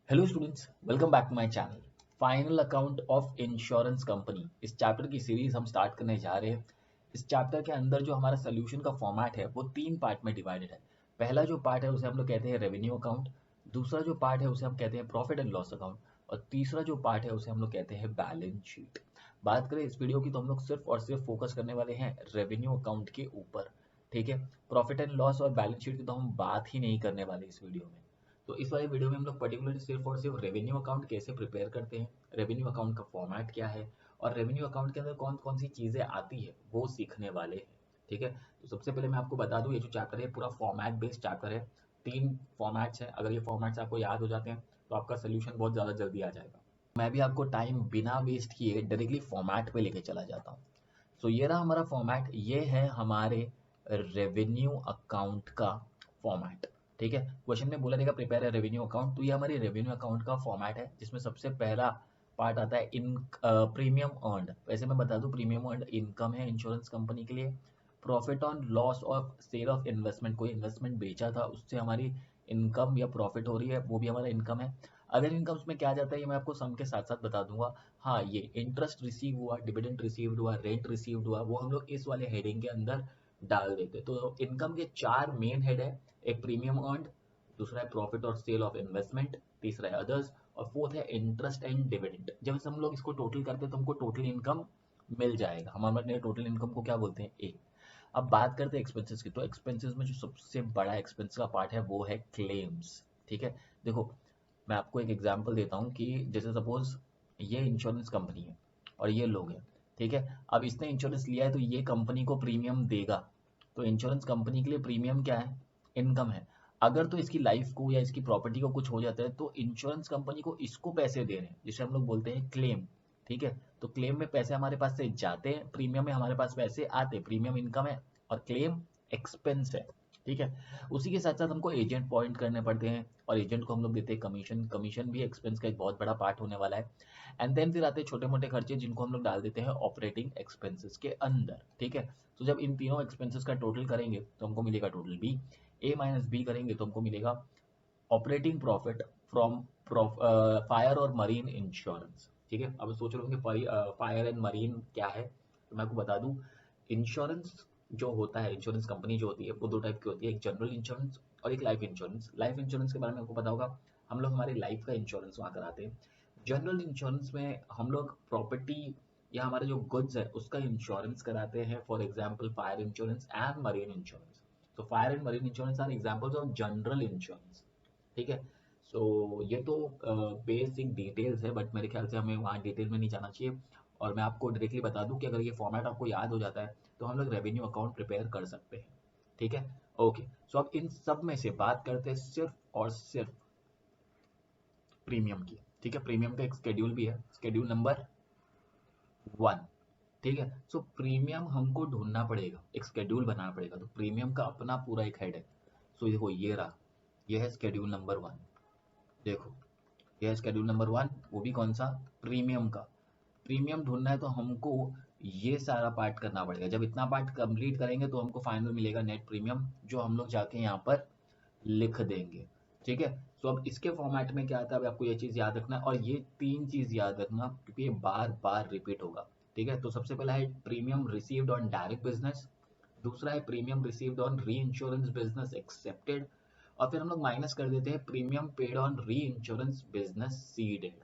Hello students, welcome back to my channel final account of insurance company. इस chapter की series हम start करने जा रहे हैं। इस चैप्टर के अंदर जो हमारा सोल्यूशन का फॉर्मेट है वो तीन पार्ट में डिवाइडेड है। पहला जो पार्ट है उसे हम लोग कहते हैं रेवेन्यू अकाउंट, दूसरा जो पार्ट है उसे हम कहते हैं प्रॉफिट एंड लॉस अकाउंट, और तीसरा जो पार्ट है उसे हम लोग कहते हैं बैलेंस शीट। बात करें इस वीडियो की तो हम लोग सिर्फ और सिर्फ फोकस करने वाले हैं रेवेन्यू अकाउंट के ऊपर। ठीक है, प्रॉफिट एंड लॉस और बैलेंस शीट की तो हम बात ही नहीं करने वाले इस वीडियो में। तो इस वाले वीडियो में हम लोग पर्टिकुलरली सिर्फ और सिर्फ रेवेन्यू अकाउंट कैसे प्रिपेयर करते हैं, रेवेन्यू अकाउंट का फॉर्मेट क्या है, और रेवेन्यू अकाउंट के अंदर कौन कौन सी चीज़ें आती है वो सीखने वाले हैं। ठीक है, तो सबसे पहले मैं आपको बता दूं, ये जो चैप्टर है पूरा फॉर्मेट बेस्ड चैप्टर है। तीन फॉर्मेट्स हैं, अगर ये फॉर्मेट्स आपको याद हो जाते हैं तो आपका सोल्यूशन बहुत ज़्यादा जल्दी आ जाएगा। मैं भी आपको टाइम बिना वेस्ट किए डायरेक्टली फॉर्मेट पे लेके चला जाता हूँ। सो ये रहा हमारा फॉर्मेट, ये है हमारे रेवेन्यू अकाउंट का फॉर्मेट। ठीक है, क्वेश्चन में बोला रहेगा प्रिपेयर है रेवेन्यू अकाउंट, तो ये हमारी रेवेन्यू अकाउंट का फॉर्मेट है जिसमें सबसे पहला पार्ट आता है इन प्रीमियम अर्नड। वैसे मैं बता दूं, प्रीमियम अर्नड इनकम है इंश्योरेंस कंपनी के लिए। Profit on loss of sale of investment, कोई इन्वेस्टमेंट बेचा था उससे हमारी इनकम या प्रॉफिट हो रही है, वो भी हमारा इनकम है। अदर इनकम उसमें क्या जाता है ये मैं आपको सम के साथ साथ बता दूंगा। हाँ, ये इंटरेस्ट रिसीव हुआ, डिविडेंड रिसीव्ड हुआ, रेंट रिसीव्ड हुआ, वो हम लोग इस वाले हेडिंग के अंदर डाल देते। तो इनकम के चार मेन हेड है, एक प्रीमियम अर्नड, दूसरा है प्रॉफिट और सेल ऑफ इन्वेस्टमेंट, तीसरा है अदर्स, और फोर्थ है इंटरेस्ट एंड डिविडेंड। जब हम लोग इसको टोटल करते हैं तो हमको टोटल इनकम मिल जाएगा। हम अपने टोटल इनकम को क्या बोलते हैं, ए। अब बात करते हैं एक्सपेंसेस की, तो एक्सपेंसेस में जो सबसे बड़ा एक्सपेंस का पार्ट है वो है क्लेम्स। ठीक है, देखो मैं आपको एक एग्जांपल देता हूँ कि जैसे सपोज ये इंश्योरेंस कंपनी है और ये लोग हैं। ठीक है, अब इसने इंश्योरेंस लिया है तो ये कंपनी को प्रीमियम देगा। तो इंश्योरेंस कंपनी के लिए प्रीमियम क्या है, इनकम है। अगर तो इसकी लाइफ को या इसकी प्रॉपर्टी को कुछ हो जाता है तो इंश्योरेंस कंपनी को इसको पैसे दे रहे हैं, जिसे हम लोग बोलते हैं क्लेम। ठीक है, तो क्लेम में पैसे हमारे पास से जाते हैं, प्रीमियम में हमारे पास पैसे आते हैं। प्रीमियम इनकम है और क्लेम एक्सपेंस है। ठीक है, उसी के साथ साथ हमको एजेंट पॉइंट करने पड़ते हैं और एजेंट को हम लोग देते हैं कमीशन। कमीशन भी एक्सपेंस का एक बहुत बड़ा पार्ट होने वाला है। एंड देन फिर आते हैं छोटे मोटे खर्चे जिनको हम लोग डाल देते हैं ऑपरेटिंग एक्सपेंसेस के अंदर। ठीक है, तो जब इन तीनों एक्सपेंसेस का टोटल करेंगे तो हमको मिलेगा टोटल बी। ए माइनस बी करेंगे तो हमको मिलेगा ऑपरेटिंग प्रॉफिट फ्रॉम फायर और मरीन इंश्योरेंस। ठीक है, अब सोच रहे होंगे फायर एंड मरीन क्या है, तो मैं आपको बता दूं, इंश्योरेंस जो होता है, इंश्योरेंस कंपनी जो होती है वो दो टाइप की होती है, एक जनरल इंश्योरेंस और एक लाइफ इंश्योरेंस। लाइफ इंश्योरेंस के बारे में आपको पता होगा, हम लोग हमारी लाइफ का इंश्योरेंस वहाँ कराते हैं। जनरल इंश्योरेंस में हम लोग प्रॉपर्टी या हमारे जो गुड्स है उसका इंश्योरेंस कराते हैं, for example fire insurance and marine insurance. तो fire and marine insurance are examples of general insurance. ठीक है, सो ये तो बेसिक डिटेल्स है, बट मेरे ख्याल से हमें वहाँ डिटेल में नहीं जाना चाहिए। और मैं आपको डायरेक्टली बता दूं कि अगर ये फॉर्मेट आपको याद हो जाता है तो हम लोग रेवेन्यू अकाउंट प्रिपेयर कर सकते हैं। ठीक है, ओके। सो अब इन सब में से बात करते हैं सिर्फ और सिर्फ प्रीमियम की। ठीक है, प्रीमियम का एक स्केड्यूल भी है, स्केड्यूल नंबर 1। ठीक है, सो प्रीमियम हमको ढूंढना पड़ेगा, एक स्केड्यूल बनाना पड़ेगा। तो प्रीमियम का अपना पूरा एक हेड है। सो देखो ये रहा, ये है स्केड्यूल नंबर 1। देखो यह है स्केड्यूल नंबर 1, वो भी कौन सा, प्रीमियम का। प्रीमियम ढूंढना है तो हमको ये सारा पार्ट करना पड़ेगा। जब इतना पार्ट कंप्लीट करेंगे तो हमको फाइनल मिलेगा नेट प्रीमियम, जो हम लोग जाके यहाँ पर लिख देंगे। ठीक है, सो अब इसके फॉर्मेट में क्या आता है, अब आपको ये चीज़ याद रखना है, और ये तीन चीज़ याद रखना क्योंकि ये बार बार रिपीट होगा। ठीक है, तो सबसे पहला है premium received on direct business, दूसरा है प्रीमियम रिसीव्ड ऑन री इंश्योरेंस बिजनेस एक्सेप्टेड, और फिर हम लोग माइनस कर देते हैं प्रीमियम पेड ऑन री इंश्योरेंस बिजनेस सीडेड।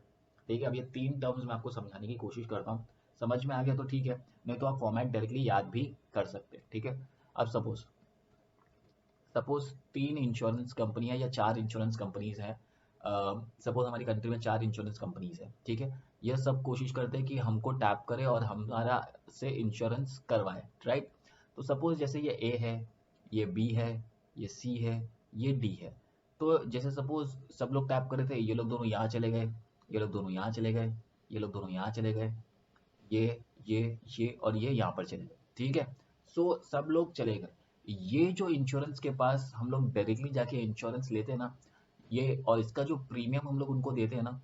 ठीक है, अब ये तीन टर्म्स मैं आपको समझाने की कोशिश करता हूँ, समझ में आ गया तो ठीक है, नहीं तो आप फॉर्मेट डायरेक्टली याद भी कर सकते हैं। ठीक है, अब सपोज सपोज तीन इंश्योरेंस कंपनियां या चार इंश्योरेंस कंपनीज हैं। सपोज हमारी कंट्री में चार इंश्योरेंस कंपनीज हैं। ठीक है, यह सब कोशिश करते हैं कि हमको टैप करे और हमारा से इंश्योरेंस करवाए, राइट। तो सपोज जैसे ये ए है, ये बी है, ये सी है, ये डी है। तो जैसे सपोज सब लोग टैप कर रहे थे, ये लोग दोनों यहाँ चले गए, ये लोग दोनों यहाँ चले गए, ये लोग दोनों यहाँ चले गए, ये और ये यहाँ पर चले गए। ठीक है, सो सब लोग चले गए। ये जो इंश्योरेंस के पास हम लोग डायरेक्टली जाके इंश्योरेंस लेते हैं ना, ये और इसका जो प्रीमियम हम लोग उनको देते हैं ना,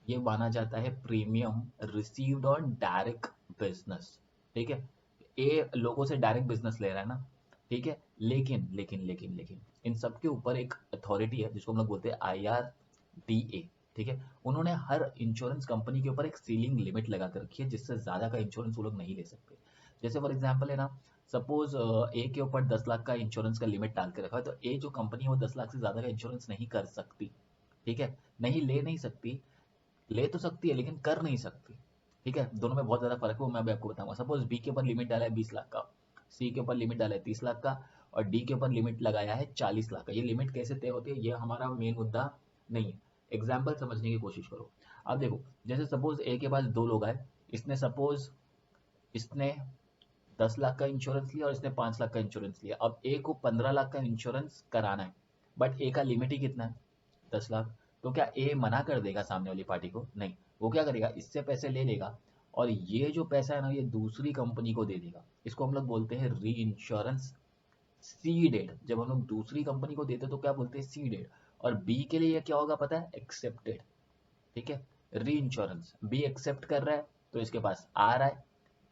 ये माना जाता है premium received on direct business. ठीक है, ए लोगों से डायरेक्ट बिजनेस ले रहा है ना। ठीक है, लेकिन इन सब के ऊपर एक अथॉरिटी है जिसको हम लोग बोलते हैं IRDA। ठीक है। उन्होंने हर इंश्योरेंस कंपनी के ऊपर एक सीलिंग लिमिट लगा कर रखी है, जिससे ज़्यादा का इंश्योरेंस वो लोग नहीं ले सकते। जैसे फॉर एग्जांपल है ना, सपोज ए के ऊपर 10 लाख का इंश्योरेंस का लिमिट डाल के रखा है, तो ए जो कंपनी है वो 10 लाख से ज़्यादा का इंश्योरेंस नहीं कर सकती। ठीक है, नहीं ले नहीं सकती, ले तो सकती है लेकिन कर नहीं सकती। ठीक है, दोनों में बहुत ज़्यादा फर्क है, वो मैं भी आपको बताऊंगा। सपोज बी के ऊपर लिमिट डाला है 20 लाख का, सी के ऊपर लिमिट डाला है 30 लाख का, और डी के ऊपर लिमिट लगाया है 40 लाख का। ये लिमिट कैसे तय होती है, ये हमारा मेन मुद्दा नहीं है। एग्जाम्पल समझने की कोशिश करो। अब देखो, जैसे सपोज ए के पास 2 लोग आए, इसने सपोज इसने 10 लाख का इंश्योरेंस लिया और इसने 5 लाख का इंश्योरेंस लिया। अब ए को 15 लाख का इंश्योरेंस कराना है, बट ए का लिमिट ही कितना है, 10 लाख। तो क्या ए मना कर देगा सामने वाली पार्टी को? नहीं, वो क्या करेगा, इससे पैसे ले लेगा और ये जो पैसा है ना, ये दूसरी कंपनी को दे देगा। इसको हम लोग बोलते हैं री इंश्योरेंस सीडेड। जब हम लोग दूसरी कंपनी को देते हैं तो क्या बोलते हैं, सीडेड। और बी के लिए क्या होगा पता है, एक्सेप्टेड। ठीक है, री इंश्योरेंस बी एक्सेप्ट कर रहा है तो इसके पास आ रहा है,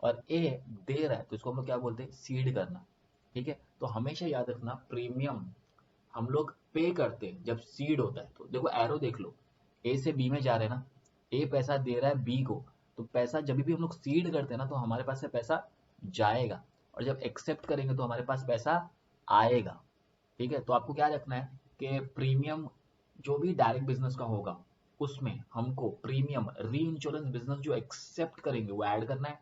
और ए दे रहा है तो इसको हम लोग क्या बोलते हैं, सीड करना। ठीक है, तो हमेशा याद रखना, प्रीमियम हम लोग पे करते हैं जब सीड होता है। तो देखो एरो देख लो, ए से बी में जा रहे हैं ना, ए पैसा दे रहा है बी को, तो पैसा जब भी हम लोग सीड करते हैं ना, तो हमारे पास से पैसा जाएगा, और जब एक्सेप्ट करेंगे तो हमारे पास पैसा आएगा। ठीक है, तो आपको क्या रखना है कि प्रीमियम जो भी डायरेक्ट बिजनेस का होगा, उसमें हमको प्रीमियम री इंश्योरेंस बिजनेस जो एक्सेप्ट करेंगे वो ऐड करना है,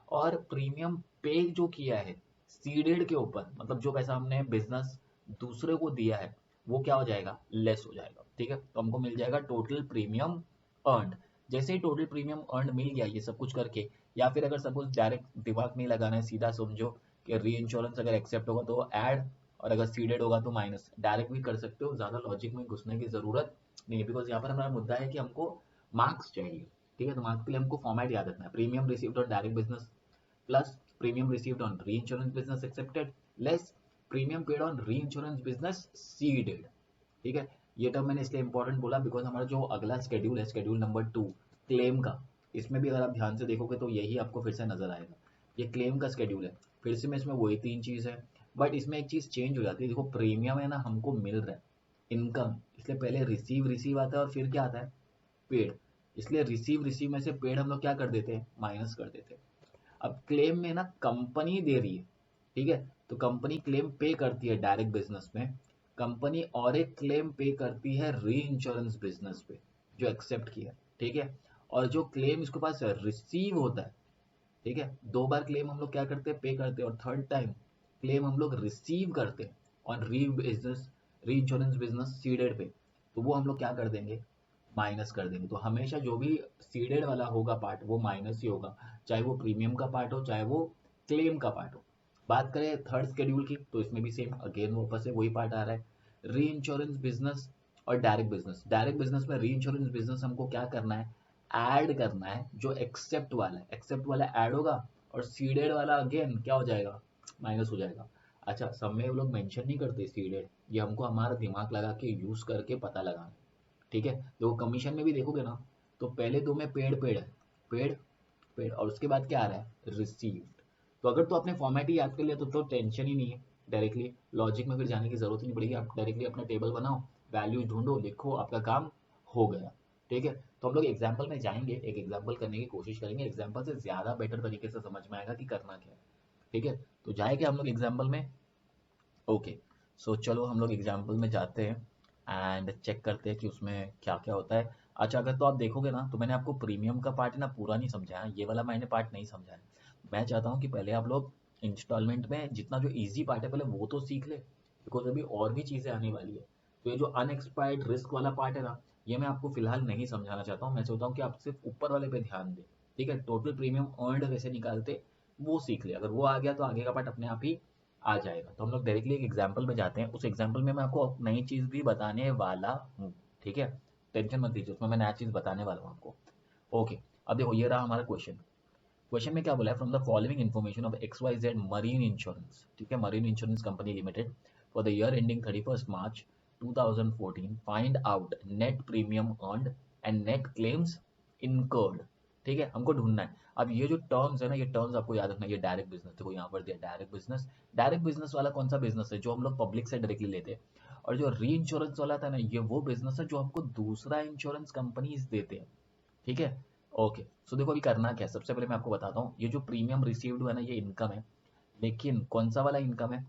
और प्रीमियम पे जो किया है सीडेड के ऊपर, मतलब जो पैसा हमने बिजनेस दूसरे को दिया है, वो क्या हो जाएगा, लेस हो जाएगा। ठीक है, तो हमको मिल जाएगा टोटल प्रीमियम अर्नड। जैसे ही टोटल प्रीमियम अर्नड मिल गया ये सब कुछ करके, या फिर अगर सपोज डायरेक्ट दिमाग नहीं लगाना है, सीधा समझो कि री इंश्योरेंस अगर एक्सेप्ट होगा तो ऐड, और अगर सीडेड होगा तो माइनस। डायरेक्ट भी कर सकते हो, ज़्यादा लॉजिक में घुसने की ज़रूरत नहीं है, बिकॉज यहाँ पर हमारा मुद्दा है कि हमको मार्क्स चाहिए। ठीक है, तो मार्क्स के लिए हमको फॉर्मेट याद रखना है, premium received on direct business plus premium received on reinsurance business accepted less premium paid on reinsurance business ceded। ठीक है, ये टर्म मैंने इसलिए इंपॉर्टेंट बोला बिकॉज हमारा जो अगला शेड्यूल है, शेड्यूल नंबर 2 क्लेम का, इसमें भी अगर आप ध्यान से देखोगे तो यही आपको फिर से नजर आएगा। ये क्लेम का शेड्यूल है, फिर से में इसमें वही 3 चीज है, बट इसमें एक चीज चेंज हो जाती है। देखो प्रीमियम है ना, हमको मिल रहा है इनकम, इसलिए पहले रिसीव आता है और फिर क्या आता है, पेड। इसलिए रिसीव में से पेड हम लोग क्या कर देते हैं, माइनस कर देते हैं। अब क्लेम में ना कंपनी दे रही है, ठीक है, तो कंपनी क्लेम पे करती है डायरेक्ट बिजनेस में कंपनी, और एक क्लेम पे करती है री इंश्योरेंस बिजनेस पे जो एक्सेप्ट किया। ठीक है, और जो क्लेम इसके पास रिसीव होता है, ठीक है, 2 बार क्लेम हम लोग क्या करते हैं, पे करते हैं, और थर्ड टाइम क्लेम हम लोग रिसीव करते हैं ऑन री इंश्योरेंस बिजनेस सीडेड पे, तो वो हम लोग क्या कर देंगे, माइनस कर देंगे। तो हमेशा जो भी सीडेड वाला होगा पार्ट वो माइनस ही होगा, चाहे वो प्रीमियम का पार्ट हो चाहे वो क्लेम का पार्ट हो। बात करें थर्ड शेड्यूल की, तो इसमें भी सेम अगेन वापस से वही पार्ट आ रहा है, री इंश्योरेंस बिजनेस और डायरेक्ट बिजनेस। डायरेक्ट बिजनेस में री इंश्योरेंस बिजनेस हमको क्या करना है, ऐड करना है, जो एक्सेप्ट वाला है, एक्सेप्ट वाला ऐड होगा, और सीडेड वाला अगेन क्या हो जाएगा, माइनस हो जाएगा। अच्छा, सब में वो लोग मेंशन नहीं करते सीडेड, ये हमको हमारा दिमाग लगा के यूज करके पता लगाना। ठीक है, तो कमीशन में भी देखोगे ना, तो पहले 2 में पेड पेड है, पेड पेड, और उसके बाद क्या आ रहा है, रिसीव्ड। तो अगर तो आपने फॉर्मेट ही याद कर लिया तो टेंशन ही नहीं है, डायरेक्टली लॉजिक में फिर जाने की जरूरत ही नहीं पड़ेगी। आप डायरेक्टली अपना टेबल बनाओ, वैल्यू ढूंढो, लिखो, आपका काम हो गया। ठीक है, तो हम लोग एग्जाम्पल में जाएंगे, एक एग्जाम्पल करने की कोशिश करेंगे, एग्जाम्पल से ज्यादा बेटर तरीके से समझ में आएगा कि करना क्या है। ठीक है, तो जाएंगे हम लोग एग्जाम्पल में। ओके, सो चलो हम लोग एग्जाम्पल में जाते हैं एंड चेक करते हैं कि उसमें क्या क्या होता है। अच्छा, अगर तो आप देखोगे ना, तो मैंने आपको प्रीमियम का पार्ट ना पूरा नहीं समझाया, ये वाला मैंने पार्ट नहीं समझाया। मैं चाहता हूँ कि पहले आप लोग इंस्टॉलमेंट में जितना जो इजी पार्ट है पहले वो तो सीख ले, बिकॉज अभी और भी चीज़ें आने वाली है। तो ये जो अनएक्सपायर्ड रिस्क वाला पार्ट है ना, ये मैं आपको फिलहाल नहीं समझाना चाहता हूँ। मैं चाहता हूँ कि आप सिर्फ ऊपर वाले पे ध्यान दें। ठीक है, टोटल प्रीमियम अर्नड कैसे निकालते वो सीख ले, अगर वो आ गया तो आगे का पार्ट अपने आप ही आ जाएगा। तो हम लोग डायरेक्टली एक एग्जाम्पल में जाते हैं, उस एग्जाम्पल में मैं आपको नई चीज़ भी बताने वाला हूँ। ठीक है, टेंशन मत लीजिए, उसमें मैं नया चीज़ बताने वाला हूँ आपको। ओके, अब देखो ये रहा हमारा क्वेश्चन। क्वेश्चन में क्या बोला है, from the following information of XYZ marine insurance, ठीक है, marine insurance company limited for the year ending 31 March 2014 find out net premium earned and net claims incurred. ठीक है, हमको ढूंढना है। अब ये जो टर्म्स है ना, ये टर्म्स आपको याद रखना है। ये डायरेक्ट बिजनेस, देखो यहाँ पर दिया डायरेक्ट बिजनेस। डायरेक्ट बिजनेस वाला कौन सा बिजनेस है, जो हम लोग पब्लिक से डायरेक्टली लेते हैं। और जो री इंश्योरेंस वाला था ना, ये वो बिजनेस है जो हमको दूसरा इंश्योरेंस कंपनीज देते हैं, ठीक है। ओके, सो देखो अभी करना क्या है, सबसे पहले मैं आपको बताता हूँ, ये जो प्रीमियम रिसीव्ड हुआ है ना, ये इनकम है। लेकिन कौन सा वाला इनकम है?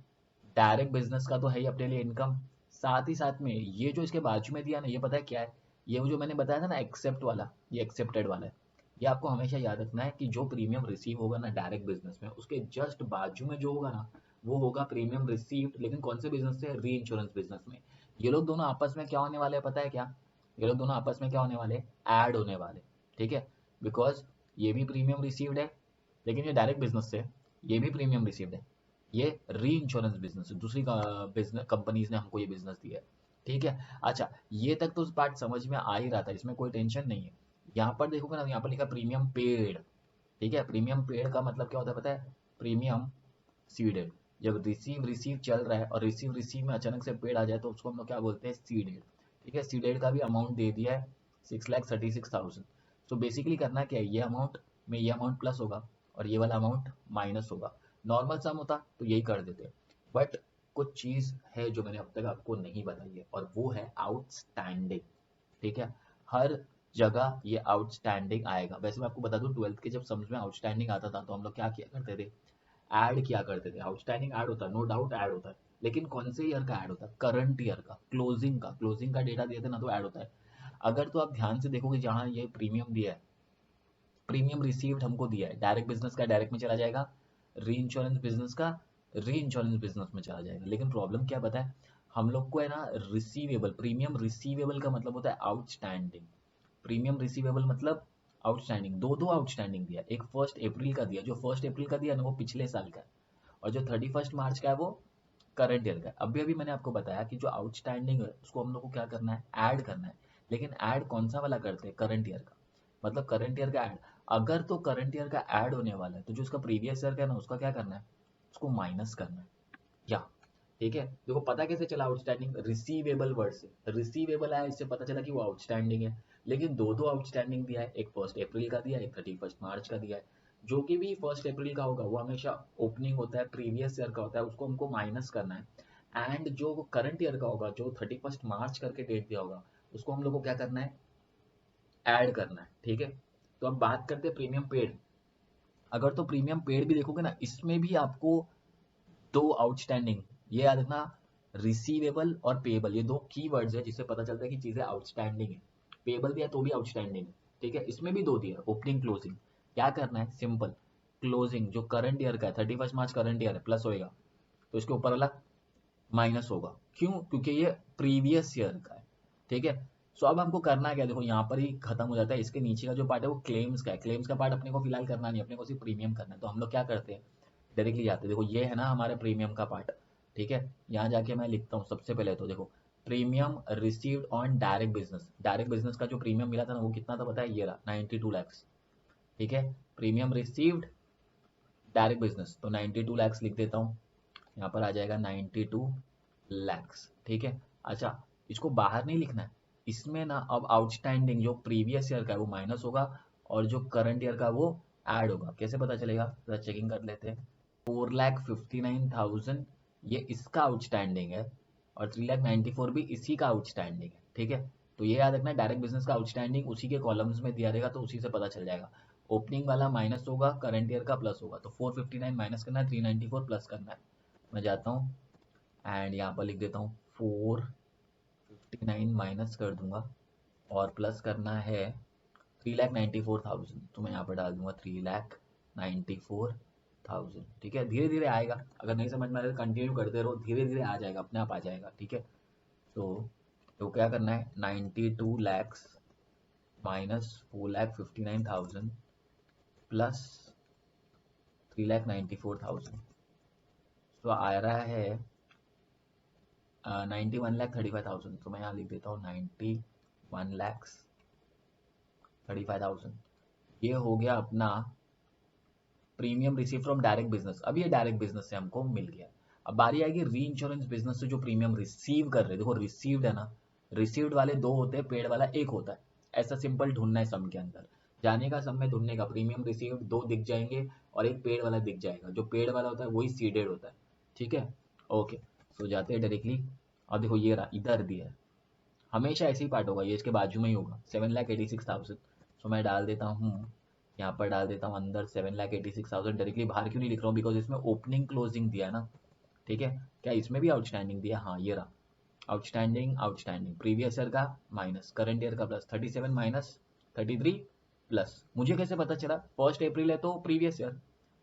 डायरेक्ट बिजनेस का तो है ही अपने लिए इनकम, साथ ही साथ में ये जो इसके बाजू में दिया ना, ये पता है क्या है? ये वो जो मैंने बताया था ना एक्सेप्ट वाला, ये एक्सेप्टेड वाला है। ये आपको हमेशा याद रखना है कि जो प्रीमियम रिसीव होगा ना डायरेक्ट बिजनेस में, उसके जस्ट बाजू में जो होगा ना, वो होगा प्रीमियम रिसीव्ड, लेकिन कौन से बिजनेस से? री इंश्योरेंस बिजनेस में। ये लोग दोनों आपस में क्या होने वाले हैं पता है क्या? ये लोग दोनों आपस में क्या होने वाले? ऐड होने वाले, ठीक है। बिकॉज ये भी प्रीमियम रिसीव्ड है, लेकिन ये डायरेक्ट बिजनेस से, ये भी प्रीमियम रिसीव्ड है। ये री इंश्योरेंस बिजनेस है, दूसरी बिजनेस कंपनीज ने हमको ये बिजनेस दिया है, ठीक है। अच्छा, ये तक तो उस पार्ट समझ में आ ही रहा था, इसमें कोई टेंशन नहीं है। यहाँ पर देखोगे ना, यहाँ पर लिखा प्रीमियम पेड, ठीक है। प्रीमियम पेड का मतलब क्या होता है पता है? Premium seeded. जब रिसीव रिसीव चल रहा है और रिसीव रिसीव में अचानक से पेड आ जाए तो उसको हम लोग क्या बोलते हैं? सीडेड, ठीक है। सीडेड का भी अमाउंट दे दिया है 6,36,000। सो बेसिकली करना क्या है, ये अमाउंट में ये अमाउंट प्लस होगा और ये वाला अमाउंट माइनस होगा। नॉर्मल सम होता तो यही कर देते, बट कुछ चीज़ है जो मैंने अब तक आपको नहीं बताई है, और वो है आउटस्टैंडिंग, ठीक है। हर जगह ये आउटस्टैंडिंग आएगा। वैसे मैं आपको बता दूं, 12th के जब समझ में आउटस्टैंडिंग आता था तो हम लोग क्या किया करते थे? ऐड किया करते थे। आउटस्टैंडिंग ऐड होता है, नो डाउट ऐड होता है, लेकिन कौन से ईयर का ऐड होता है? करंट ईयर का, क्लोजिंग का डेटा दिया था ना, तो ऐड होता है। अगर तो आप ध्यान से देखोगे, जहाँ ये प्रीमियम दिया है, प्रीमियम रिसीव्ड हमको दिया है, डायरेक्ट बिजनेस का डायरेक्ट में चला जाएगा, री इंश्योरेंस बिजनेस का री इंश्योरेंस बिजनेस में चला जाएगा। लेकिन प्रॉब्लम क्या पता है? हम लोग को है ना रिसीवेबल, प्रीमियम रिसीवेबल का मतलब होता है आउटस्टैंडिंग। प्रीमियम रिसीवेबल मतलब आउटस्टैंडिंग। दो दो आउटस्टैंडिंग दिया, एक 1 अप्रैल का दिया, जो 1 अप्रैल का दिया ना वो पिछले साल का है, और जो 31 मार्च का है वो करंट ईयर का है। अभी अभी मैंने आपको बताया कि जो आउटस्टैंडिंग है उसको हम लोग को क्या करना है? ऐड करना है। लेकिन ऐड कौन सा वाला करते हैं? करंट ईयर का, मतलब करंट ईयर का ऐड। अगर तो करंट ईयर का ऐड होने वाला है तो जो उसका प्रीवियस ईयर का है ना, उसका क्या करना है? उसको माइनस करना है, या ठीक है। देखो पता कैसे चला आउटस्टैंडिंग? रिसीवेबल वर्ड से रिसीवेबल आया, इससे पता चला कि वो आउटस्टैंडिंग है। लेकिन दो दो आउटस्टैंडिंग दिया है, एक 1 अप्रैल का दिया है, एक 31 मार्च का दिया है। जो कि भी 1 अप्रैल का होगा वो हमेशा ओपनिंग होता है, प्रीवियस ईयर का होता है, उसको हमको माइनस करना है। एंड जो करंट ईयर का होगा, जो 31 मार्च करके डेट दिया होगा, उसको हम लोग को क्या करना है? ऐड करना है, ठीक है। तो अब बात करते हैं प्रीमियम पेड। अगर तो प्रीमियम पेड भी देखोगे ना, इसमें भी आपको दो आउटस्टैंडिंग, ये याद रखना, रिसीवेबल और पेएबल, ये दो कीवर्ड्स है जिससे पता चलता है कि चीजें आउटस्टैंडिंग है। पेएबल भी है तो भी आउटस्टैंडिंग है, ठीक है। इसमें भी दो दिया, ओपनिंग क्लोजिंग। क्या करना है? सिंपल, क्लोजिंग जो करंट ईयर का है, 31 मार्च करंट ईयर है, प्लस होएगा, तो इसके ऊपर वाला माइनस होगा। क्यों? क्योंकि ये प्रीवियस ईयर का है, ठीक है। सो अब हमको करना क्या? देखो यहाँ पर ही खत्म हो जाता है, इसके नीचे का जो पार्ट है वो क्लेम्स का है। क्लेम्स का पार्ट अपने को फिलहाल करना नहीं, अपने को सिर्फ प्रीमियम करना है। तो हम लोग क्या करते हैं? डायरेक्टली जाते हैं। देखो ये है ना हमारे प्रीमियम का पार्ट, ठीक है। यहाँ जाके मैं लिखता हूँ सबसे पहले, तो देखो premium received on direct business. Direct business का जो प्रीमियम मिला था ना, वो कितना था पता है? ये रहा 92 लैक्स, ठीक है। प्रीमियम रिसीव्ड डायरेक्ट बिजनेस, तो 92 लैक्स लिख देता हूँ। यहाँ पर आ जाएगा 92 लैक्स, ठीक है। अच्छा, इसको बाहर नहीं लिखना है, इसमें ना अब आउटस्टैंडिंग जो प्रीवियस ईयर का है वो माइनस होगा, और जो करंट ईयर का वो ऐड होगा। कैसे पता चलेगा? जरा चेकिंग कर लेते हैं। 4,59,000 ये इसका आउटस्टैंडिंग है, और 3,94 भी इसी का आउटस्टैंडिंग है, ठीक है। तो ये याद रखना, डायरेक्ट बिजनेस का आउटस्टैंडिंग उसी के कॉलम्स में दिया रहेगा, तो उसी से पता चल जाएगा। ओपनिंग वाला माइनस होगा, करंट ईयर का प्लस होगा, तो 459 माइनस करना है, 394 प्लस करना है। मैं जाता हूँ एंड यहाँ पर लिख देता हूँ 459 माइनस कर दूंगा, और प्लस करना है 3,94,000, तो मैं यहाँ पर डाल दूंगा 3,94,000, ठीक है। धीरे धीरे आएगा, अगर नहीं समझ में आ रहा है तो कंटिन्यू करते रहो, धीरे धीरे आ जाएगा, अपने आप आ जाएगा, ठीक है। तो क्या करना है? 92 लैक्स माइनस 4,59,000 प्लस 3,94,000, तो आ रहा है 91,35,000। तो मैं यहाँ लिख देता हूँ 91,35,000। ये हो गया अपना premium receive from direct business. अब ये डायरेक्ट बिजनेस से हमको मिल गया। अब बारी आएगी री इंश्योरेंस बिजनेस से जो प्रीमियम रिसीव कर रहे हैं। देखो रिसीव्ड है ना, रिसीव्ड वाले दो होते हैं, पेड वाला एक होता है। ऐसा सिंपल ढूंढना है सम के अंदर, जाने का सम में ढूंढने का। प्रीमियम रिसीव्ड दो दिख जाएंगे और एक पेड वाला दिख जाएगा, जो पेड वाला होता है वही सीडेड होता है, ठीक है। ओके, सो जाते हैं डायरेक्टली और देखो ये रहा, इधर दिया है, हमेशा ऐसे ही पार्ट होगा, ये इसके बाजू में ही होगा 7,86,000। सो मैं डाल देता हूँ, यहाँ पर डाल देता हूँ अंदर 7,86,000। डायरेक्टली बाहर क्यों नहीं लिख रहा हूँ, बिकॉज इसमें ओपनिंग क्लोजिंग दिया है ना, ठीक है। क्या इसमें भी आउटस्टैंडिंग दिया, हाँ ये रहा आउटस्टैंडिंग, आउटस्टैंडिंग प्रीवियस ईयर का माइनस करंट ईयर का प्लस 37 माइनस 33 प्लस। मुझे कैसे पता चला, 1 अप्रैल है तो प्रीवियस ईयर,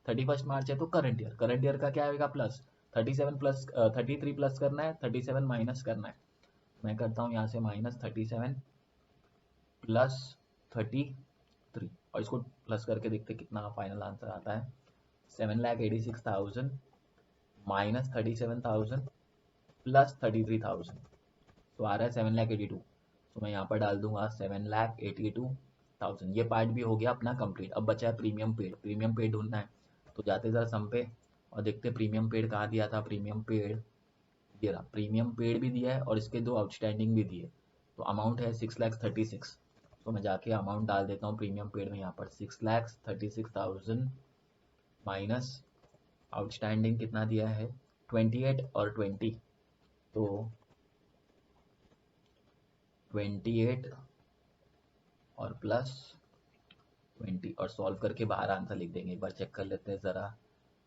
31 मार्च है तो करंट ईयर का क्या आएगा प्लस 37 प्लस 33 प्लस करना है, 37 माइनस करना है। मैं करता हूँ यहाँ से माइनस 37 प्लस 33, और इसको प्लस करके देखते कितना फाइनल आंसर आता है। 7,86,000 माइनस 37,000 प्लस 33,000, तो आ रहा है 7,82,000। तो मैं यहाँ पर डाल दूंगा 7,82,000। ये पार्ट भी हो गया अपना कंप्लीट। अब बचा है प्रीमियम पेड, प्रीमियम पेड ढूंढना है। तो जाते जरा सम पे और देखते प्रीमियम पेड कहाँ दिया था, प्रीमियम पेड ये रहा, प्रीमियम पेड भी दिया है और इसके दो आउटस्टैंडिंग भी दिए। तो अमाउंट है 6,36,000। तो मैं जाके अमाउंट डाल देता हूँ प्रीमियम पेड में, यहाँ पर 6,36,000 माइनस आउटस्टैंडिंग कितना दिया है 28 और 20, तो 28 और प्लस 20, और सॉल्व करके बाहर आंसर लिख देंगे। एक बार चेक कर लेते हैं ज़रा,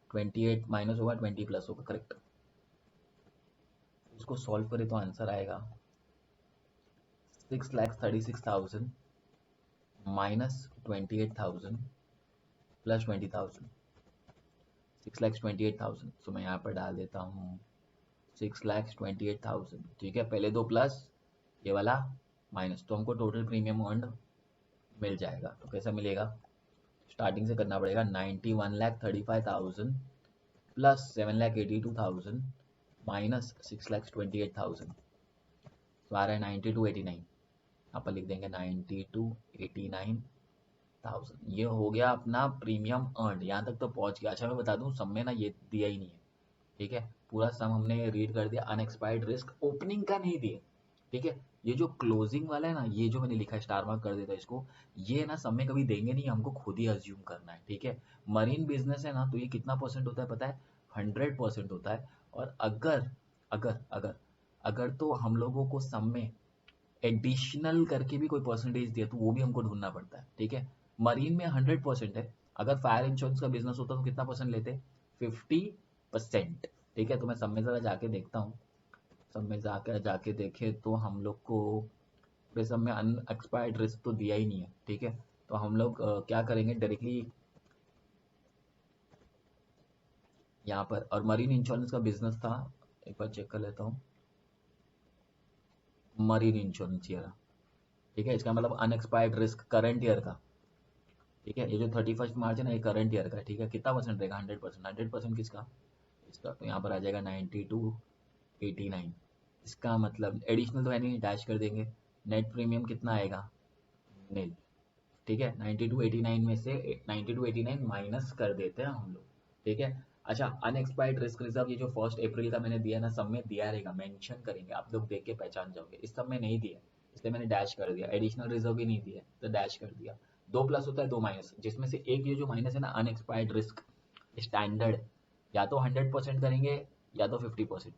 28 माइनस होगा 20 प्लस होगा, करेक्ट। इसको सॉल्व करें तो आंसर आएगा 6,36,000 माइनस 28,000 प्लस 20,000, 6,28,000। सो मैं यहाँ पर डाल देता हूँ 6,28,000, ठीक है। पहले दो प्लस ये वाला माइनस, तो हमको टोटल प्रीमियम अर्न मिल जाएगा। तो कैसा मिलेगा, स्टार्टिंग से करना पड़ेगा, 91,35,000 प्लस 7,82,000 माइनस 6,28,000, तो आ रहा है 92,89। यहाँ पर लिख देंगे 92,89,000। ये हो गया अपना प्रीमियम अर्न, यहाँ तक तो पहुँच गया। अच्छा मैं बता दूँ, सब में ना ये दिया ही नहीं है, ठीक है। पूरा सम हमने रीड कर दिया, अनएक्सपायर्ड रिस्क ओपनिंग का नहीं दिए, ठीक है। ये जो क्लोजिंग वाला है ना, ये जो मैंने लिखा है स्टार मार्क कर देता है इसको, ये ना सब में कभी देंगे नहीं, हमको खुद ही अज्यूम करना है, ठीक है। मरीन बिजनेस है ना, तो ये कितना परसेंट होता है पता है, 100% होता है। और अगर अगर अगर अगर तो हम लोगों को सब में एडिशनल करके भी कोई परसेंटेज दिया तो वो भी हमको ढूंढना पड़ता है, ठीक है। मरीन में 100% है, अगर फायर इंश्योरेंस का बिजनेस होता तो कितना परसेंट लेते, 50%, ठीक है। तो मैं सब में ज़रा जाके देखता हूँ, सब में जाके जाके देखे तो हम लोग को पूरे सब में अनएक्सपायर्ड रिस्क तो दिया ही नहीं है, ठीक है। तो हम लोग क्या करेंगे डायरेक्टली यहाँ पर, और मरीन इंश्योरेंस का बिजनेस था, एक बार चेक कर लेता हूँ, मरीन इंश्योरेंस ये रहा, ठीक है। इसका मतलब अनएक्सपायर्ड रिस्क करंट ईयर का, ठीक है। ये जो 31 मार्च है ना, ये करंट ईयर का, ठीक है। कितना परसेंट रहेगा, 100%। 100% किसका, इसका, तो यहाँ पर आ जाएगा 92,89। इसका मतलब एडिशनल तो है नहीं, डैश कर देंगे। नेट प्रीमियम कितना आएगा, नील, ठीक है। 92,89 में से 92,89 माइनस कर देते हैं हम लोग, ठीक है। अच्छा अनएक्सपायर्ड रिस्क रिजर्व, ये जो 1 अप्रैल का मैंने दिया ना, सब में दिया रहेगा, मेंशन करेंगे, आप लोग देख के पहचान जाओगे। इस सब में नहीं दिया, इसलिए मैंने डैश कर दिया। एडिशनल रिजर्व भी नहीं दिया तो डैश कर दिया। दो प्लस होता है, दो माइनस, जिसमें से एक ये जो माइनस है ना, अनएक्सपायर्ड रिस्क स्टैंडर्ड, या तो 100% करेंगे या तो 50%।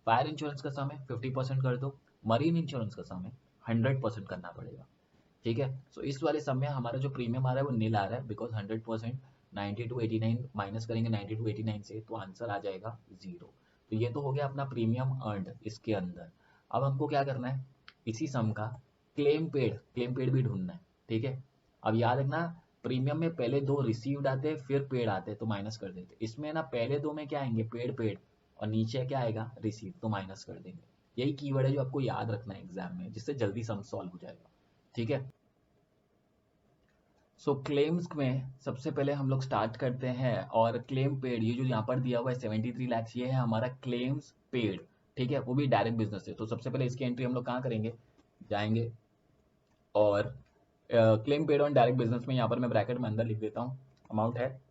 फायर इंश्योरेंस का सम है 50% कर दो, मरीन इंश्योरेंस का सम है 100% करना पड़ेगा, ठीक है। सो इस वाले सम में हमारा जो प्रीमियम आ रहा है वो नील आ रहा है, बिकॉज 100% 92,89 माइनस करेंगे 92,89 से, तो आंसर आ जाएगा 0। तो ये तो हो गया अपना प्रीमियम अर्नड इसके अंदर। अब हमको क्या करना है, इसी सम का क्लेम पेड भी ढूंढना है, ठीक है। अब याद रखना, प्रीमियम में पहले दो रिसीव्ड आते फिर पेड आते, तो माइनस कर देते। इसमें ना पहले दो में क्या आएंगे, पेड पेड, और नीचे क्या आएगा, रिसीव, तो माइनस कर देंगे। यही कीवर्ड है जो आपको याद रखना है एग्जाम में, जिससे जल्दी सम सॉल्व हो जाएगा, ठीक है। सो क्लेम्स में सबसे पहले हम लोग स्टार्ट करते हैं, और क्लेम पेड, ये जो यहाँ पर दिया हुआ है 73 लाख, ये है हमारा क्लेम्स पेड, ठीक है। वो भी डायरेक्ट बिजनेस है, तो सबसे पहले इसकी एंट्री हम लोग कहाँ करेंगे, जाएंगे और claim paid on direct business में यहाँ पर मैं ब्रैकेट में अंदर लिख देता हूँ, अमाउंट है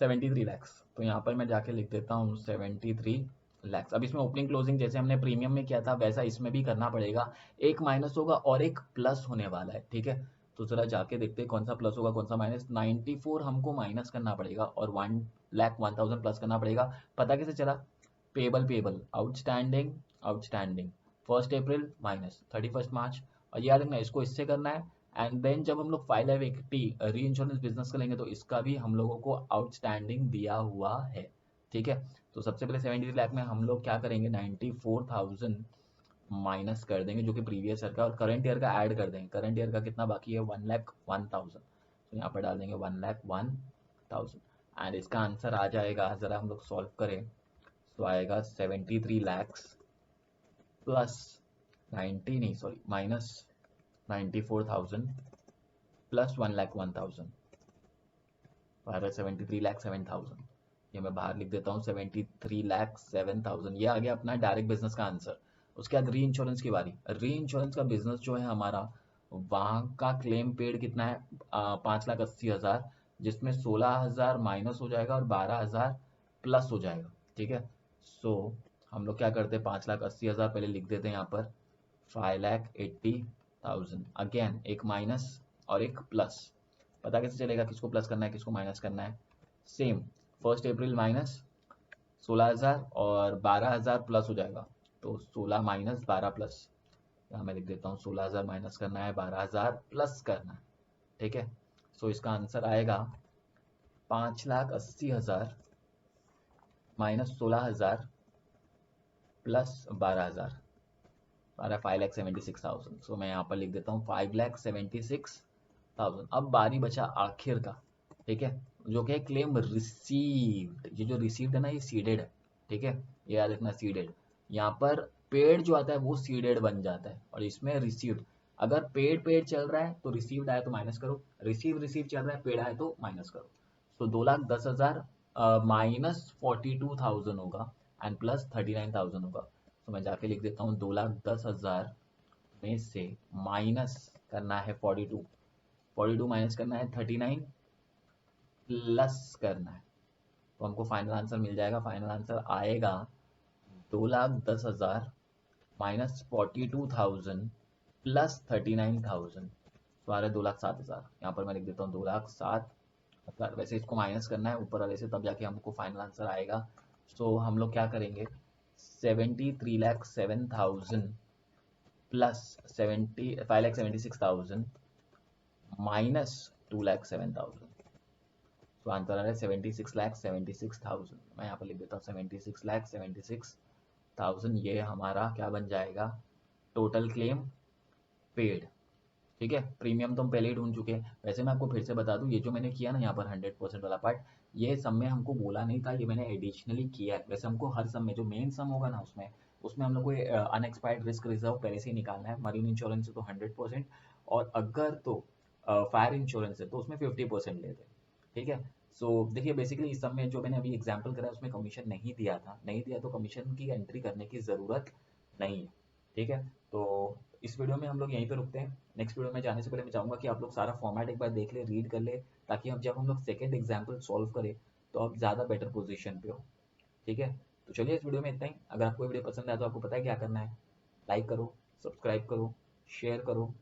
73 लैक्स। तो यहाँ पर मैं जाके लिख देता हूँ 73 लैक्स। अब इसमें ओपनिंग क्लोजिंग जैसे हमने प्रीमियम में किया था वैसा इसमें भी करना पड़ेगा, एक माइनस होगा और एक प्लस होने वाला है, ठीक है। तो जरा जाके देखते हैं कौन सा प्लस होगा कौन सा माइनस। 94 हमको माइनस करना पड़ेगा और 1,01,000 प्लस करना पड़ेगा। पता कैसे चला, पेबल आउटस्टैंडिंग आउटस्टैंडिंग 1 अप्रैल माइनस 31 मार्च। और याद रखना इसको इससे करना है। एंड देन जब हम लोग 5,80 री इंश्योरेंस बिजनेस करेंगे तो इसका भी हम लोगों को आउटस्टैंडिंग दिया हुआ है। ठीक है, तो सबसे पहले 73 लाख में हम लोग क्या करेंगे, 94,000 माइनस कर देंगे जो कि प्रीवियस ईयर का, और करंट ईयर का ऐड कर देंगे। करंट ईयर का कितना बाकी है, 1,01,000, तो यहाँ पर डाल देंगे 1,01,000। एंड इसका आंसर आ जाएगा, ज़रा हम लोग सॉल्व करें तो आएगा 73 लैक्स प्लस 90 नहीं सॉरी माइनस 94,000 प्लस 1,01,000, तो आएगा 73,07,000। ये मैं बाहर लिख देता हूँ, 73,07,000। ये आ गया अपना डायरेक्ट बिजनेस का आंसर। उसके बाद री इंश्योरेंस की बारी। री इंश्योरेंस का बिजनेस जो है हमारा, वहाँ का क्लेम पेड कितना है, 5,80,000, जिसमें 16,000 माइनस हो जाएगा और 12,000 प्लस हो जाएगा। ठीक है, सो हम लोग क्या करते हैं, 5,80,000 पहले लिख देते हैं यहाँ पर, 5,80,000, अगेन एक माइनस और एक प्लस। पता कैसे चलेगा किसको प्लस करना है किसको माइनस करना है, सेम 1 अप्रैल माइनस 16,000 और 12,000 प्लस हो जाएगा, तो 16 माइनस 12 प्लस, यहाँ मैं लिख देता हूँ 16,000 माइनस करना है, 12,000 प्लस करना है। ठीक है, सो इसका आंसर आएगा 5,80,000 माइनस 16,000 प्लस 12,000, 5,76,000। सो मैं यहाँ पर लिख देता हूँ 5,76,000। अब बारी बचा आखिर का, ठीक है, जो कि क्लेम रिसीव्ड। ये जो रिसीव्ड है ना, ये सीडेड है। ठीक है, ये याद रखना सीडेड। यहाँ पर पेड जो आता है वो सीडेड बन जाता है, और इसमें रिसीव्ड। अगर पेड पेड चल रहा है तो रिसीव्ड आया तो माइनस करो, रिसीव चल रहा है पेड आया तो माइनस करो। तो 2,10,000 माइनस 42,000 होगा एंड प्लस 39,000 होगा। तो मैं जाके लिख देता हूँ 2,10,000 में से माइनस करना है 42 माइनस करना है 39 प्लस करना है, तो हमको फाइनल आंसर मिल जाएगा। फाइनल आंसर आएगा 2,10,000 माइनस 42,000 प्लस 39,000, तो आ रहा है 2,07,000। यहाँ पर मैं लिख देता हूँ 2,07,000। वैसे इसको माइनस करना है ऊपर वाले से, तब जाके हमको फाइनल आंसर आएगा। तो हम लोग क्या करेंगे, 73,07,000 प्लस 5,76,000 माइनस 2,07,000, तो आंसर आ रहा है 76,76,000। मैं यहाँ पर लिख देता हूँ 76,76,000। ये हमारा क्या बन जाएगा, टोटल क्लेम पेड। ठीक है, प्रीमियम तो हम पहले ही ढूंढ चुके हैं। वैसे मैं आपको फिर से बता दूं, ये जो मैंने किया ना यहाँ पर 100% वाला पार्ट, ये सम में हमको बोला नहीं था, ये मैंने एडिशनली किया है। वैसे हमको हर सम में जो मेन सम होगा ना, उसमें हम लोग को अनएक्सपायर्ड रिस्क रिजर्व पहले से ही निकालना है। मरीन इंश्योरेंस है तो 100%, और अगर तो फायर इंश्योरेंस है तो उसमें 50% लेते हैं। ठीक है, सो देखिए बेसिकली इस सब में जो मैंने अभी एग्जाम्पल करा उसमें कमीशन नहीं दिया था, नहीं दिया तो कमीशन की एंट्री करने की ज़रूरत नहीं है। ठीक है, तो इस वीडियो में हम लोग यहीं पे रुकते हैं। नेक्स्ट वीडियो में जाने से पहले मैं चाहूँगा कि आप लोग सारा फॉर्मेट एक बार देख ले, रीड कर ले, ताकि अब जब हम लोग सेकेंड एग्जाम्पल सॉल्व करें तो आप ज़्यादा बेटर पोजीशन पे हो। ठीक है, तो चलिए इस वीडियो में इतना ही। अगर आपको वीडियो पसंद आया तो आपको पता है क्या करना है, लाइक करो, सब्सक्राइब करो, शेयर करो